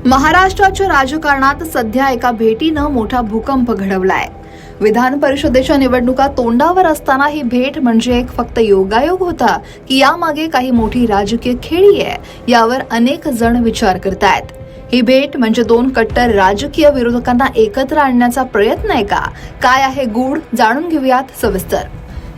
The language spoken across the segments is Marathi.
महाराष्ट्राच्या राजकारणात सध्या एका भेटीनं मोठा भूकंप घडवलाय। विधान परिषदेच्या निवडणुका तोंडावर असताना ही भेट म्हणजे एक फक्त योगायोग होता की यामागे काही मोठी राजकीय खेळी आहे, यावर अनेक जण विचार करतायत। ही भेट म्हणजे दोन कट्टर राजकीय विरोधकांना एकत्र आणण्याचा प्रयत्न आहे का? काय आहे गूढ, जाणून घेऊयात सविस्तर।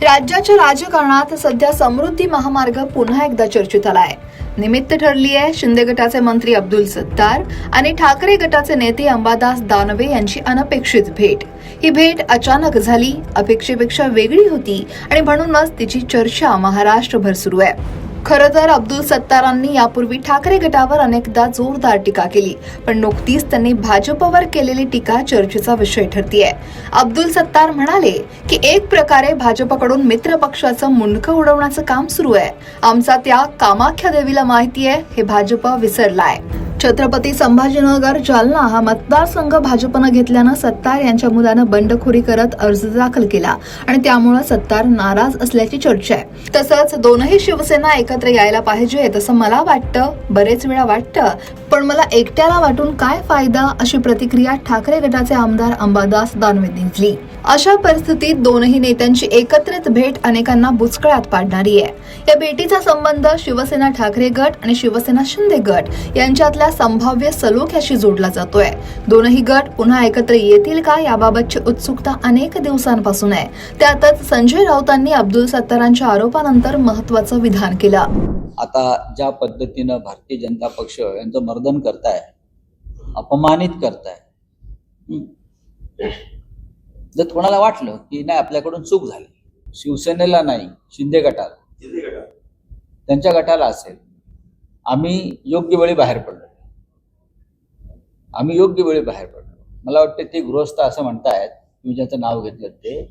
राज्याच्या राजकारणात सध्या समृद्धी महामार्ग पुन्हा एकदा चर्चेत आलाय। निमित्त ठरली आहे शिंदे गटाचे मंत्री अब्दुल सत्तार आणि ठाकरे गटाचे नेते अंबादास दानवे यांची अनपेक्षित भेट। ही भेट अचानक झाली, अपेक्षेपेक्षा वेगळी होती आणि म्हणूनच तिची चर्चा महाराष्ट्रभर सुरू आहे। खरं तर अब्दुल सत्तारांनी यापूर्वी ठाकरे गटावर अनेकदा जोरदार टीका केली, पण नुकतीच त्यांनी भाजपवर केलेली टीका चर्चेचा विषय ठरतीये। अब्दुल सत्तार म्हणाले की एक प्रकारे भाजपकडून मित्र पक्षाचं मुंडकं उडवण्याचं काम सुरू आहे। आमचा त्या कामाख्या देवीला माहिती आहे, हे भाजप विसरलाय। छत्रपती संभाजीनगर जालना हा मतदारसंघ भाजपनं घेतल्यानं सत्तार यांच्या मुलानं बंडखोरी करत अर्ज दाखल केला आणि त्यामुळे सत्तार नाराज असल्याची चर्चा आहे। तसंच दोनही शिवसेना एकत्र यायला पाहिजे असं मला वाटतं, बरेच वेळा वाटतं, पण मला एकट्याला वाटून काय फायदा, अशी प्रतिक्रिया ठाकरे गटाचे आमदार अंबादास दानवेंनी दिली। अशा परिस्थितीत दोनही नेत्यांची एकत्रित भेट अनेकांना बुचकळ्यात पाडणारी आहे। या भेटीचा संबंध शिवसेना ठाकरे गट आणि शिवसेना शिंदे गट यांच्यातल्या संभाव्य सलोख्याशी जोडला जातोय। दोनही गट पुन्हा एकत्र येतील का, याबाबतची उत्सुकता अनेक दिवसांपासून आहे। त्यातच संजय राऊतांनी अब्दुल सत्तारांच्या आरोपानंतर महत्त्वाचं विधान केलं। आता ज्या पद्धतीनं भारतीय जनता पक्ष यांचं मर्दन करताय, अपमानित करताय, जर कोणाला वाटलं की नाही आपल्याकडून चूक झाली, शिवसेनेला नाही शिंदे गटाला, त्यांच्या गटाला असेल, आम्ही योग्य वेळी बाहेर पडलो, मला वाटतं ते गृहस्थ असं म्हणतायत, तुम्ही ज्याचं नाव घेतलं ते,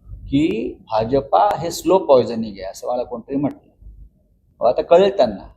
की भाजपा हे स्लो पॉयझनिंग आहे असं मला कोणतरी म्हटलं। आता कळेल त्यांना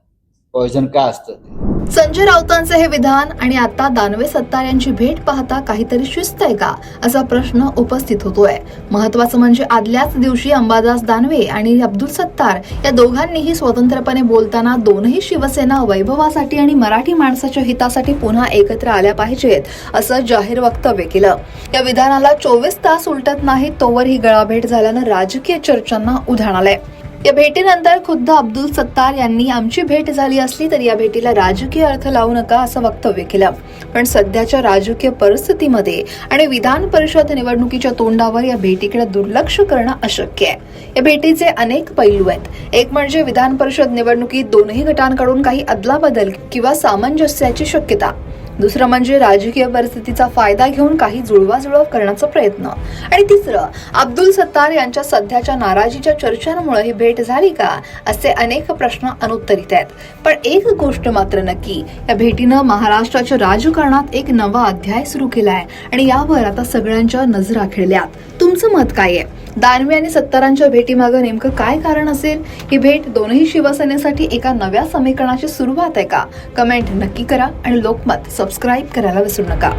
पॉयझन काय असतं ते। संजय राऊतांचे हे विधान आणि आता दानवे सत्तार यांची भेट पाहता काहीतरी शिस्त आहे का, असा प्रश्न उपस्थित होतोय। महत्वाचं म्हणजे आदल्याच दिवशी अंबादास दानवे आणि अब्दुल सत्तार या दोघांनीही स्वतंत्रपणे बोलताना दोनही शिवसेना वैभवासाठी आणि मराठी माणसाच्या हितासाठी पुन्हा एकत्र आल्या पाहिजेत असं जाहीर वक्तव्य केलं। या विधानाला 24 तास उलटत नाहीत तोवर ही गळाभेट झाल्यानं राजकीय चर्चांना उधाण आलंय। या भेटीनंतर खुद्द अब्दुल सत्तार यांनी आमची भेट झाली असली तरी या भेटीला राजकीय अर्थ लावू नका असं वक्तव्य केलं। पण सध्याच्या राजकीय परिस्थितीमध्ये आणि विधान परिषद निवडणुकीच्या तोंडावर या भेटीकडे दुर्लक्ष करणं अशक्य आहे। या भेटीचे अनेक पैलू आहेत। एक म्हणजे विधान परिषद निवडणुकीत दोनही गटांकडून काही अदलाबदल किंवा सामंजस्याची शक्यता। दुसरं म्हणजे राजकीय परिस्थितीचा फायदा घेऊन काही जुळवाजुळव करण्याचा प्रयत्न। आणि तिसरं, अब्दुल सत्तार यांच्या सध्याच्या नाराजीच्या चर्चांमुळे ही भेट झाली का, असे अनेक प्रश्न अनुत्तरित आहेत। पण एक गोष्ट मात्र नक्की, या भेटीनं महाराष्ट्राच्या राजकारणात एक नवा अध्याय सुरू केलाय आणि यावर आता सगळ्यांच्या नजरा खिळल्यात। तुमचं मत काय आहे? दानवे आणि सत्तारांच्या भेटीमागं नेमकं काय कारण असेल? ही भेट दोनही शिवसेनेसाठी एका नव्या समीकरणाची सुरुवात आहे का? कमेंट नक्की करा आणि लोकमत सबस्क्राईब करायला विसरू नका।